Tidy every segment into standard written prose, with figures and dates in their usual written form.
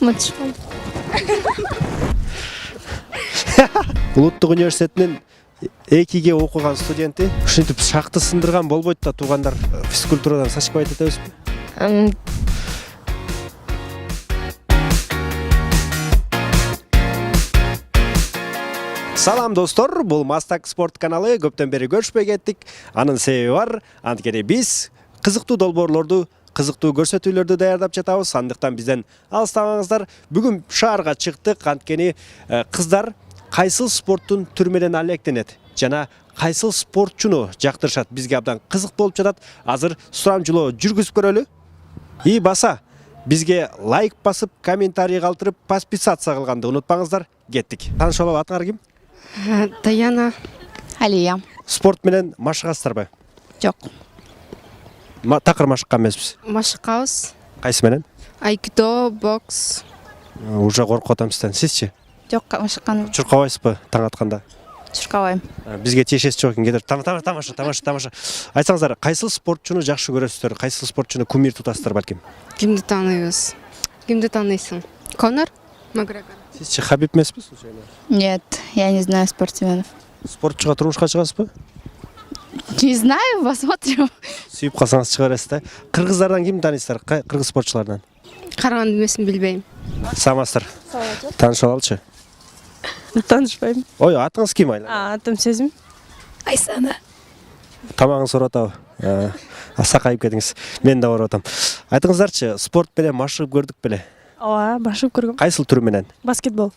Матышкан. Улуттук университетинин экиге окуган студенти ушинтип шакты сындырган болбойт да туугандар физкультурадан сачпайт атабызбы? Салам достор, бул Мастак спорт каналы. Көптөн бери көрүшпөй кеттик. Анын себеби бар. Анткени биз кызыктуу долбоорлорду, кызыктуу көрсөтүүлөрдү даярдап жатабыз. Андыктан бизден алыстабаңыздар. Бүгүн шаарга чыктык. Анткени кыздар кайсыл спорттун түрү менен алектенет жана кайсыл спортчуну жактырышат, бизге абдан кызык болуп жатат. Азыр сурамжылоо жүргүзүп көрөлү. И баса бизге лайк басып, комментарий калтырып, подписаться кылганды унутпаңыздар. Кеттик. Таанышып алалы, атыңар ким? Таяна. Алия. Спорт менен машыгасыздарбы? Жок. Такыр машыккан эмеспиз. Машыкабыз. Кайсы менен? Айкидо, бокс. Уже коркуп атам сизден. Сизчи? Жок, машыккан. Чуркабайсызбы таң атканда? Чуркабайм. Бизге тиешеси жок экен. Кетип тамаша. Айтсаңыздар, кайсыл спортчуну жакшы көрөсүздөр? Кайсыл спортчуну кумир тутасыздар балким? Кимди тааныйбыз? Кимди тааныйсың? Конор? Макгрегор. Сизчи Хабиб эмеспи случайно? Нет, я не знаю спортсменов. Спортчуга турмушка чыгасызбы? Не знаю, посмотрим. Сүйүп калсаңыз чыга бересиз да. Кыргыздардан кимди тааныйсыздар? Кыргыз спортчулардан? Караган эмесин билбейм. Саламатсыздар. Таанышып алалычы? Таанышпайм. Ой, атыңыз ким айла? Атым Сезим. Айсана. Тамагыңыз ооруп атабы? Сакайып кетиңиз. Мен да ооруп атам. Айтыңыздарчы, спорт менен машыгып көрдүк беле? Ооба, башып көргөм. Кайсыл түрү менен? Баскетбол.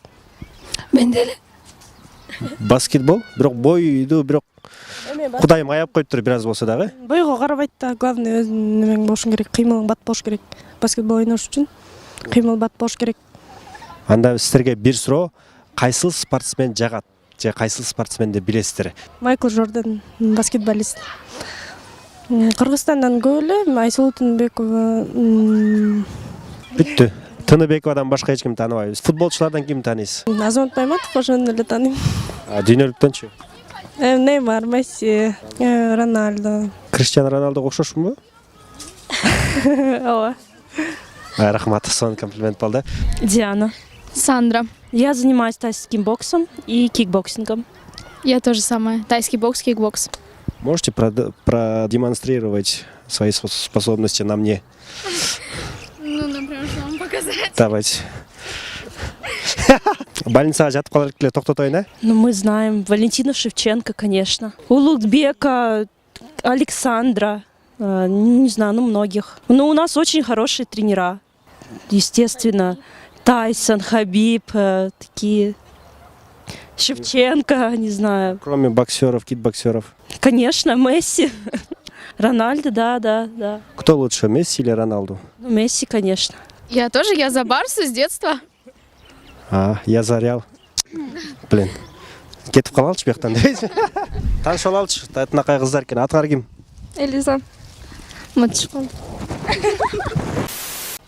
Мен деле. Баскетбол, бирок бойду, бирок Кудайым аяп коюптур бир аз болсо дагы. Бойго карабайт да, главный өзүң немең болушуң керек, кыймылың бат болуш керек. Баскетбол ойнош үчүн кыймыл бат болуш керек. Анда сиздерге бир суроо, кайсыл спортсмен жагат же кайсыл спортсменди билесиздер? Майкл Жордан, баскетболист. Кыргызстандан көп эле Айсулуу Тыныбекова. Бүттү. Тыныбековадан башка эч ким тааныбайбыз. Футболчулардан ким тааныйсыз? Азамат Байматов ошону эле тааныйм. Дүйнөлүктөнчү? Неймар, Месси, Роналдо. Криштиану Роналдого окшошмунбу? Ооба. Рахмат, сонун комплимент болду. Диана. Сандра. Я занимаюсь тайским боксом и кикбоксингом. Я тоже самое. Тайский бокс, кикбокс. Можете продемонстрировать свои способности на мне? Ну, например, что вам показать? Давайте. Больницага жатып калар эле токтотоюн, а? Ну, мы знаем Валентина Шевченко, конечно. Улугбека, Александра, не знаю, ну, многих. Но у нас очень хорошие тренера, естественно. Тайсон, Хабиб, такие. Шевченко, не знаю. Кроме боксеров, кикбоксеров. Конечно, Месси. Рональдо, да. Кто лучше, Месси или Роналду? Ну, Месси, конечно. Я тоже, я за Барсу с детства. Я зарял. Блин. Кетип калалычы бияктан дейсиз. Таанышып алалычы. Тынакай кыздар экен. Атыңар ким? Элиза. Матышкан.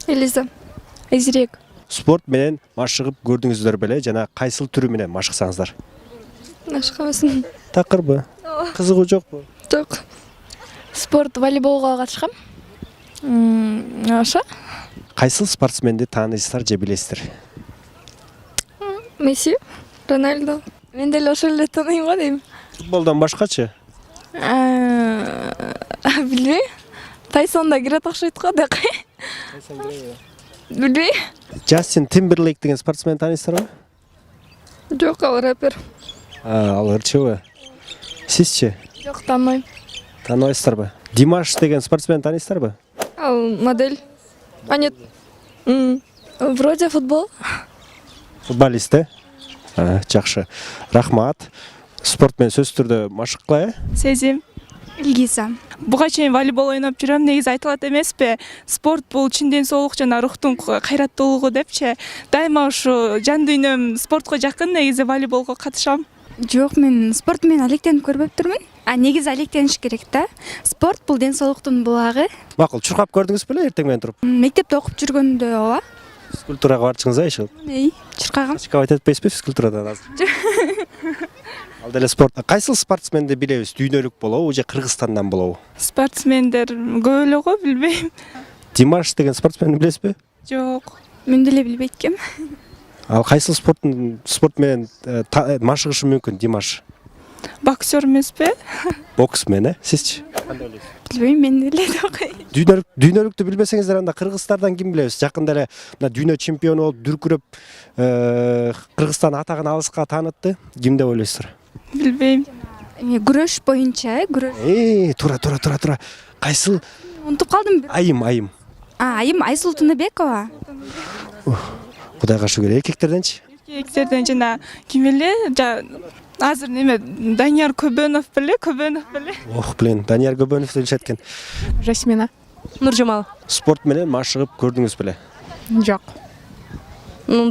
Элиза. Эзирек. Спорт менен машыгып көрдүңүздөр беле жана кайсыл түрү менен машыксаңыздар? Машыкабызмын. Такырбы? Кызыгуу жокпу? Жок. Спорт волейболго катышкам. Ошо. Кайсыл спортсменди тааныйсыздар же билесиздер? Месси, Рональдо. Мен деле ошол эле тааныйм го дейм. Футболдон башкачы? Билбейм. Тайсон да кирет окшойт го деп. Билбейм. Джастин Тимберлейк деген спортсмен тааныйсыздарбы? Жок, ал рэпер. Ал ырчыбы? Сизчи? Жок, тааныбайм. Тааныбайсыздарбы? Димаш деген спортсмен тааныйсыздарбы? Ал модель. Нет. Вроде футбол. Футболист, жакшы. Рахмат. Спорт менен сөзсүз түрдө машыккыла, Сезим. Илгиза. Буга чейин волейбол ойноп жүрөм. Негизи айтылат эмеспи? Спорт бул чын ден соолук жана рухтун кайраттуулугу депчи. Дайыма ушу жан дүйнөм спортко жакын, негизи волейболго катышам. Жок, мен спорт менен алектенип көрбөптүрмүн. Негизи алектениш керек да. Спорт бул ден соолуктун булагы. Макул, чуркап көрдүңүз беле эртең менен туруп? Мектепте окуп жүргөндө ооба. Физкультурага барчыңыз иши? Чуркагам. Чуркап этпейсизби физкультурадан азыр? Ал деле спорт. Кайсыл спортсменди билебиз? Дүйнөлүк болобу же Кыргызстандан болобу? Спортсмендер көп эле го, билбейм. Димаш деген спортсменди билесизби? Жок. Мен деле билбейт экенмин. Ал кайсыл спорт менен машыгышы мүмкүн Димаш? Боксер эмеспи? Бокс менен, сизчи? Кандай ойлойсуз? Билбейм, мен деле окуй. Дүйнөлүктү билбесеңиздер анда Кыргызстандан ким билебиз? Жакында эле мына дүйнө чемпиону болуп дүркүрөп Кыргызстан атагын алыска таанытты. Ким деп ойлойсуздар? Билбейм. Күрөш боюнча, күрөш. Тура. Кайсыл? Унутуп калдым. Айым. Айым Айсулуу Тыныбекова. Кудайга шүгүр. Эркектерденчи? Эркектерден жана ким эле? Азыр неме Данияр Көбөнов беле? Ох, блин, Данияр Көбөнов делишет экен. Жасмина. Нуржамал. Спорт менен машыгып көрдүңүз беле? Жок.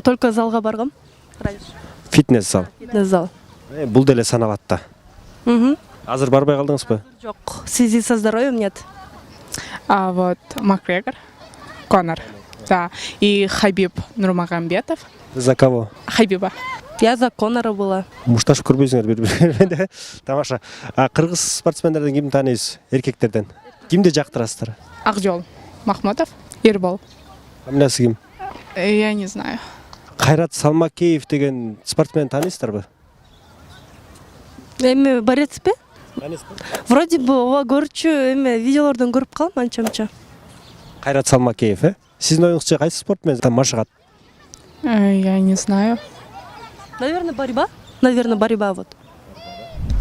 Только залга баргам. Фитнес зал. Зал. Бул деле саналат да. Азыр барбай калдыңызбы? Жок. В связи со здоровьем нет. А вот Макгрегор, Конор, да, и Хабиб Нурмагомедов. За кого? Хабиба. Я за Конора была. Мушташып көрбөйсүңөр бири-бирине. Тамаша. Кыргыз спортсмендерден кимди тааныйсыз? Эркектерден. Кимди жактырасыздар? Акжол Махмутов, Ирбол. Фамилиясы ким? Я не знаю. Кайрат Салмакеев деген спортсмен тааныйсыздарбы? Эми борецпи? Вроде бы ооба көрчү, эми видеолордон көрүп калам анча-мынча. Кайрат Салмакеев, Сиздин оюңузча кайсы спорт менен машыгат? Я не знаю. Наверное, борьба вот.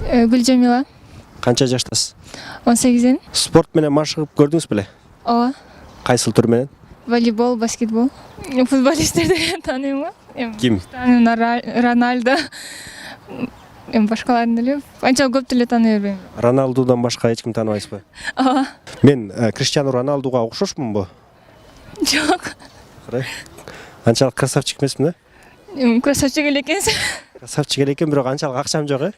Гүлжамила. Канча жаштасыз? 18. Спорт менен машыгып көрдүңүз беле? Ооба. Кайсыл тур менен? Волейбол, баскетбол. Футболисттерди тааныйм. Ким? Рональдо. Башкаларын деле анча көп деле тааный бербейм. Роналдудан башка эч ким тааныбайсызбы? Ооба. Мен Криштиану Роналдуга окшошмунбу? Жок. Анчалык красавчик эмесмин, Красавчик эле экенсиз. Красавчик эле экен, бирок анчалык акчам жок,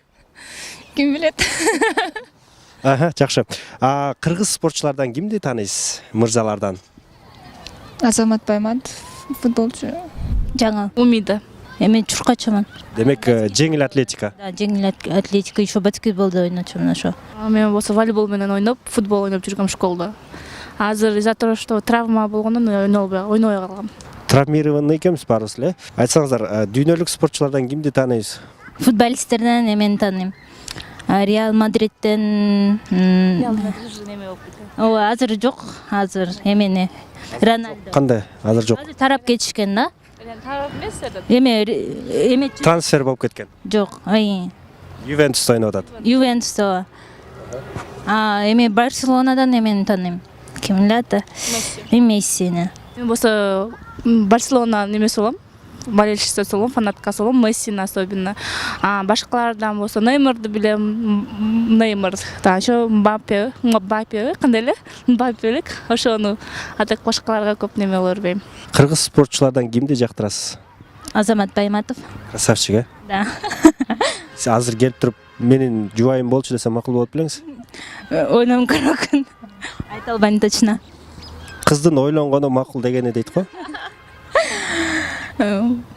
Ким билет? Жакшы. Кыргыз спортчулардан кимди тааныйсыз? Мырзалардан? Азамат Байматов, футболчу. Жаңа Умида. Мен чуркачымын. Демек, жеңил атлетика. Да, жеңил атлетика, еще баскетболду ойночумун ошо. Мен болсо волейбол менен ойноп, футбол ойноп жүргөм школда. Азыр из-за того, что травма болгондон ойнобой калгам. Травмированный экенбиз баарыбыз эле. Айтсаңыздар, дүйнөлүк спортчулардан кимди тааныйсыз? Футболисттерден эмен тааныйм. Реал Мадридтен азыр жок, азыр эмени Рональдо. Кандай? Азыр жок. Азыр тарап кетишкен да. Тарап эмес этот. Эме Трансфер болуп кеткен. жок. Ювентуста ойноп атат. Ювентусто. Эме Барселонадан эмени тааныйм. Ким эле аты? Мессини. Мен болсо Барселона немеси болом. Болельщица болом, фанаткасы болом, Мессини особенно. Башкалардан болсо Неймарды билем, Неймар. Ошо Мбаппе, кандай эле? Мбаппелик. Ошону атак башкаларга көп неме көрбөйм. Кыргыз спортчулардан кимди жактырасыз? Азамат Байматов. Красавчик, Да. Сиз азыр келип туруп менин жубайым болчу десем макул болот белеңиз? Ойнам көрөкүн. Айта албайм точно. Кыздын ойлонгону макул дегени дейт го.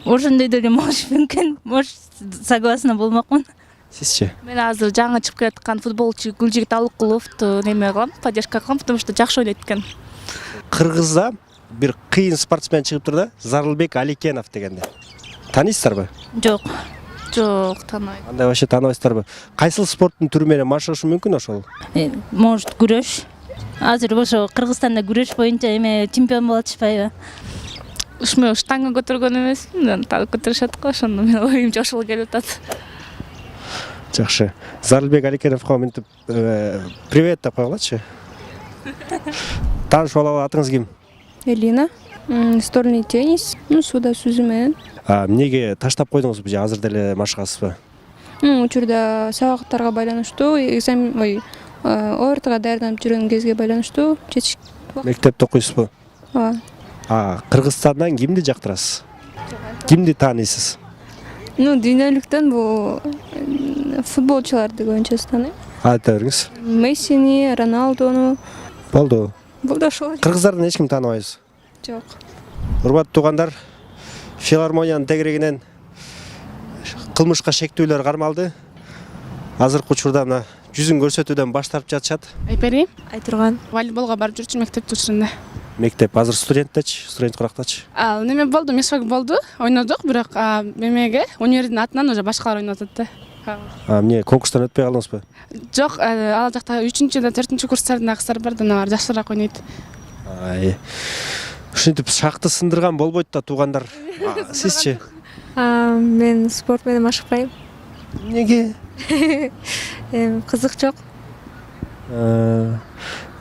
Ошондой деле может мүмкүн. Может согласна болмокмун. Сизчи? Мен азыр жаңы чыгып келаткан футболчу Гүлжигит Алыкуловду неме кылам, поддержка кылам, потому что жакшы ойнойт экен. Кыргызда бир кыйын спортсмен чыгып тур да, Зарылбек Аликенов дегенде. Тааныйсыздарбы? Жок. Жок, тааныбайм. Андай вообще тааныбайсыздарбы? Кайсыл спорттун түрү менен машыгышы мүмкүн ошол? Может күрөш. Азыр ошо Кыргызстанда күрөш боюнча эме чемпион болуп атышпайбы? Мен штанга көтөргөн эмесмин, так көтөрүшөт го, ошондо мен оюмча ошол келип атат. Жакшы. Зарылбек Аликеновго мынтип привет деп койгулачы. Таанышып алалы, атыңыз ким? Элина. Стольный теннис, суда сүзүү менен. Эмнеге таштап койдуңузбу же азыр деле машыгасызбы? Учурда сабактарга байланыштуу, ОРТга даярданып жүргөн кезге байланыштуу чечиш. Мектепте окуйсузбу? Ооба. Кыргызстандан кимди жактырасыз? Кимди тааныйсыз? Дүйнөлүктөн бул футболчуларды көбүнчө тааныйм. Айта бериңиз. Мессини, Роналдону. Болду. Бул да ошол. Кыргыздардан эч ким тааныбайсыз? Жок. Урматтуу туугандар, филармониянын тегерегинен кылмышка шектүүлөр кармалды. Азыркы учурда мына жүзүн көрсөтүүдөн баш тартып жатышат. Айпери, Айтурган. волейболго барып жүрчү мектеп учурунда. Мектеп азыр студент курактачы. Ал неме болду, мешок болду, ойнодук, бирок мемеге универдин атынан уже башкалар ойноп атат да. Эмне конкурстан өтпөй калдыңызбы? Жок, ал жакта 3-чү да 4-чү курстардын кыздар бар да, алар жакшыраак ойнойт. Ушинтип шакты сындырган болбойт да туугандар. Сизчи? Мен спорт менен машыкпайм. Неге? Кызык жок.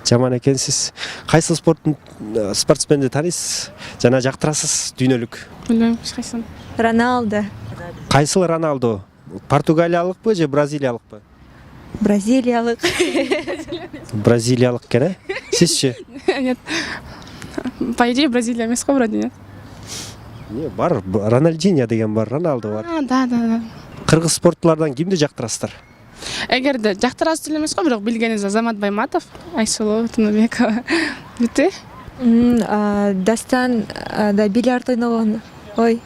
Жаман экенсиз. Кайсы спортсменди тааныйсыз жана жактырасыз дүйнөлүк? Билбейм, эч кайсын. Роналдо. Кайсыл Роналдо? Португалиялыкпы же бразилиялыкпы? Бразилиялык. Бразилиялык экен, э? Сизчи? Нет. По идее, Бразилия эмес го, вроде нет. Не, бар, Рональдиньо деген бар, Роналдо бар. Да. Кыргыз спорттуулардан кимди жактырасыздар? Эгерде жактырасыз деле эмес го, бирок билгениңиз Азамат Байматов, Айсулу Тыныбекова. Бүттү? Дастан да бильярд ойногон. Ой.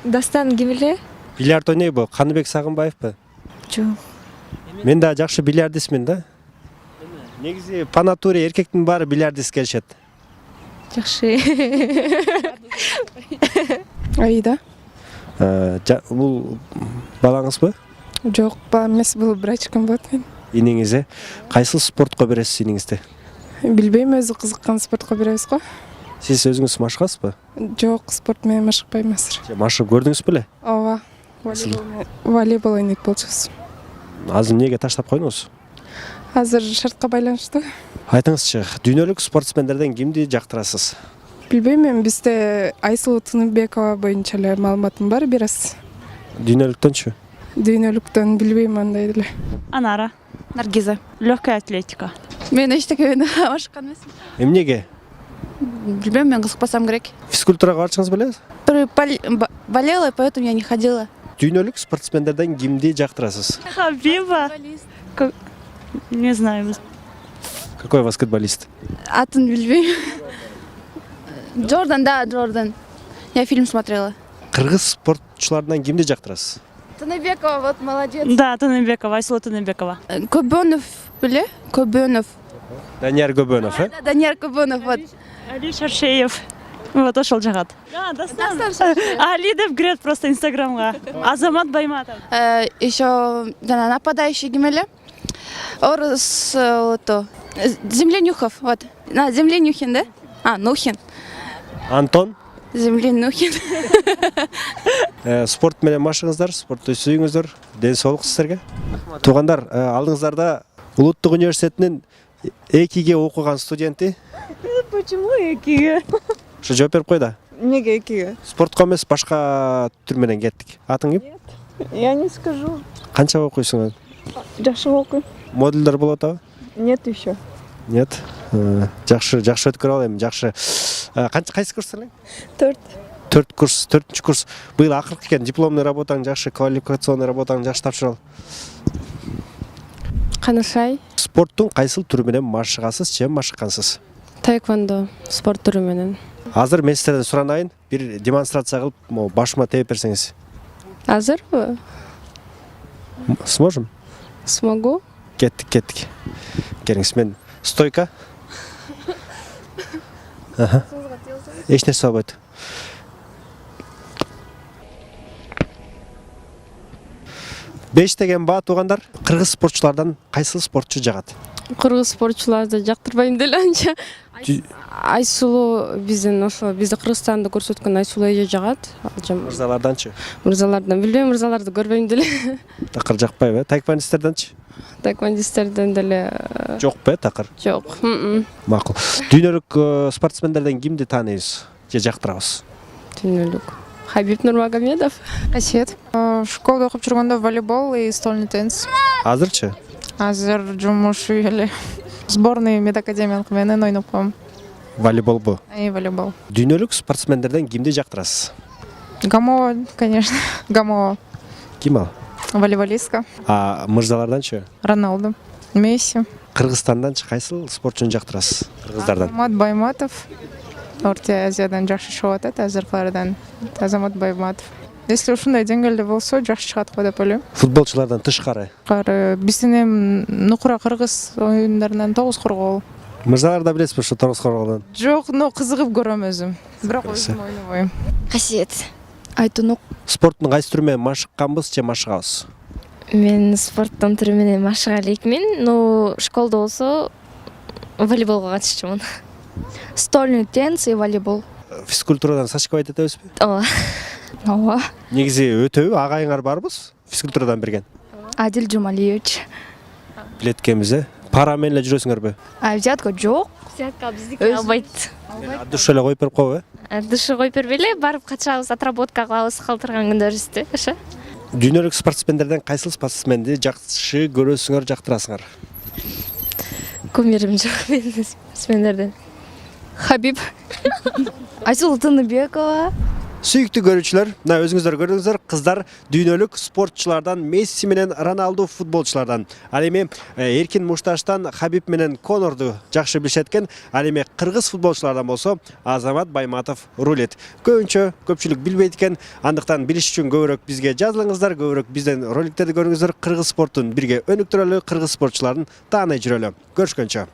Дастан ким эле? Бильярд ойнойбу? Каныбек Сагынбаевпы? Жок. Мен да жакшы бильярдистмин да. Негизи по натуре эркектин баары бильярдист келишет. Жакшы. Аида. Бул балаңызбы? Жок, балам эмес, бул брачкам болот мен. Иниңиз, кайсыл спортко бересиз иниңизди? Билбейм, өзү кызыккан спортко беребиз го. Сиз өзүңүз машыгасызбы? Жок, спорт менен машыкпайм азыр. Машыгып көрдүңүз беле? Ооба. Волейбол ойнойт болчубуз. Азыр эмнеге таштап койдуңуз? Азыр шартка байланыштуу. Айтыңызчы, дүйнөлүк спортсмендерден кимди жактырасыз? Билбейм, мен бизде Айсулу Тыныбекова боюнча эле маалыматым бар, бир аз. Дүйнөлүктөнчү? Дүйнөлүктөн билбейм андай деле. Анара. Наргиза. Легкая атлетика. Мен эчтеке машыккан эмесмин. Эмнеге? Билбейм, мен кызыкпасам керек. Физкультурага барчыңыз беле? Болела, поэтому я не ходила. Дүйнөлүк спортсмендерден кимди жактырасыз? Хабиба. Не знаю. Какой баскетболист? Атын билбейм. Джордан. Я фильм смотрела. Кыргыз спортчуларынан кимди жактырасыз? Тыныбекова, вот молодец. Да, Тыныбекова, Айсулу Тыныбекова. Көбөнов, биле? Көбөнов. Данияр Көбөнов, Да, Данияр Көбөнов, вот. Али Шаршеев. Вот ошол жагат. Дастан. Али деп кирет просто инстаграмга. Азамат Байматов. Еще нападающий ким эле? Орус Землянюхов, вот. Землянюхин, да? Нухин. Антон? Землянюхин. Спорт менен машыгыңыздар, спортты сүйүңүздөр. Ден соолук сиздерге. Туугандар, алдыңыздарда Улуттук университетинин экиге окуган студенти. Почему экиге? Ошо жооп берип кой да. Неге экиге? Спортко эмес, башка түр менен кеттик. Атың ким? Я не скажу. Канча окуйсуң? Жакшы окуйм. Модульдер болот абы? Нет еще. Нет. Жакшы өткөрүп алайм. Жакшы. Кайсы курс элең? 4. 4-чү курс. Быйыл акыркы экен. Дипломный работаң жакшы, квалификационный работаң жакшы тапшырып ал. Канашай. Спорттун кайсыл түрү менен машыгасыз, чем машыккансыз? Таэквондо спорт түрү менен. Азыр мен сиздерден суранайын, бир демонстрация кылып, башыма тээп берсеңиз. Азырбы? Сможем? Смогу. Кеттик. Келиңиз, мен стойка. Эч нерсе болбойт. Беш деген баа туугандар. Кыргыз спортчулардан кайсыл спортчу жагат? Кыргыз спортчуларды жактырбайм деле анча. Айсулу биздин Кыргызстанды көрсөткөн Айсулу эже жагат. Мырзаларданчы? Мырзалардан билбейм, мырзаларды көрбөйм деле. Такыр жакпайбы? Таэквондисттерденчи? Таэквондисттерден деле Жокпу, такыр? жок. Макул. Дүйнөлүк спортсмендерден кимди тааныйсыз же жактырабыз? Дүйнөлүк. Хабиб Нурмагомедов. Касет. Школда окуп жүргөндө волейбол и стольный теннис. Азырчы? Азыр жумуш эле. Сборный медакадемиялык менен ойноп коем. Волейболбу? Волейбол. Дүйнөлүк спортсмендерден кимди жактырасыз? Гамова, конечно. Гамова. Ким ал? Волейболистка. Мырзаларданчы? Роналдо. Месси. Кыргызстанданчы кайсыл спортчуну жактырасыз? Кыргыздардан? Азамат Байматов. Орта Азиядан жакшы чыгып атат, азыркылардан. Азамат Байматов. Если ушундай деңгээлде болсо, жакшы чыгат го деп ойлойм. Футболчулардан тышкары? Биздин эми Нукура кыргыз оюндарынан 9 коргоо. Мырзалар да билесизби ушу торос корголдон? Жок, но кызыгып көрөм өзүм. Бирок өзүм ойнобойм. Касиет. Айтунук. Спорттун кайсы түрү менен машыкканбыз же машыгабыз? Мен спорттун түрү менен машыга элекмин, но школдо болсо волейболго катышчумун. Стольный теннис и волейбол. Физкультурадан Сашка этебизби? Ооба. Ооба. Негизи өтөбү агайыңар барбыз физкультурадан берген. Адил Жумалиевич. Билеткенбиз, пара менен эле жүрөсүңөрбү? Взятка жок. Взятка биздики албайт. Душ эле коюп берип койбу? Душу коюп бербей барып качабыз, отработка кылабыз калтырган күндөрүбүздү, ошо. Дүйнөлүк спортсмендерден кайсыл спортсменди жакшы көрөсүңөр, жактырасыңар? Кумирим жок менин спортсмендерден. Хабиб. Айсулу Тыныбекова. Сүйүктүү көрүүчүлөр, мына өзүңүздөр көрдүңүздөр, кыздар дүйнөлүк спортчулардан Месси менен Роналду футболчулардан. Ал эми Эркин Мушташтан Хабиб менен Конорду жакшы билишет экен. Ал эми кыргыз футболчулардан болсо Азамат Байматов рулет. Көпчүлүк билбейт экен. Андыктан билиш үчүн көбүрөөк бизге жазылыңыздар, көбүрөөк бизден роликтерди көрүңүздөр. Кыргыз спортун бирге өнүктүрөлү, кыргыз спортчуларын таанай жүрөлү. Көрүшкөнчө.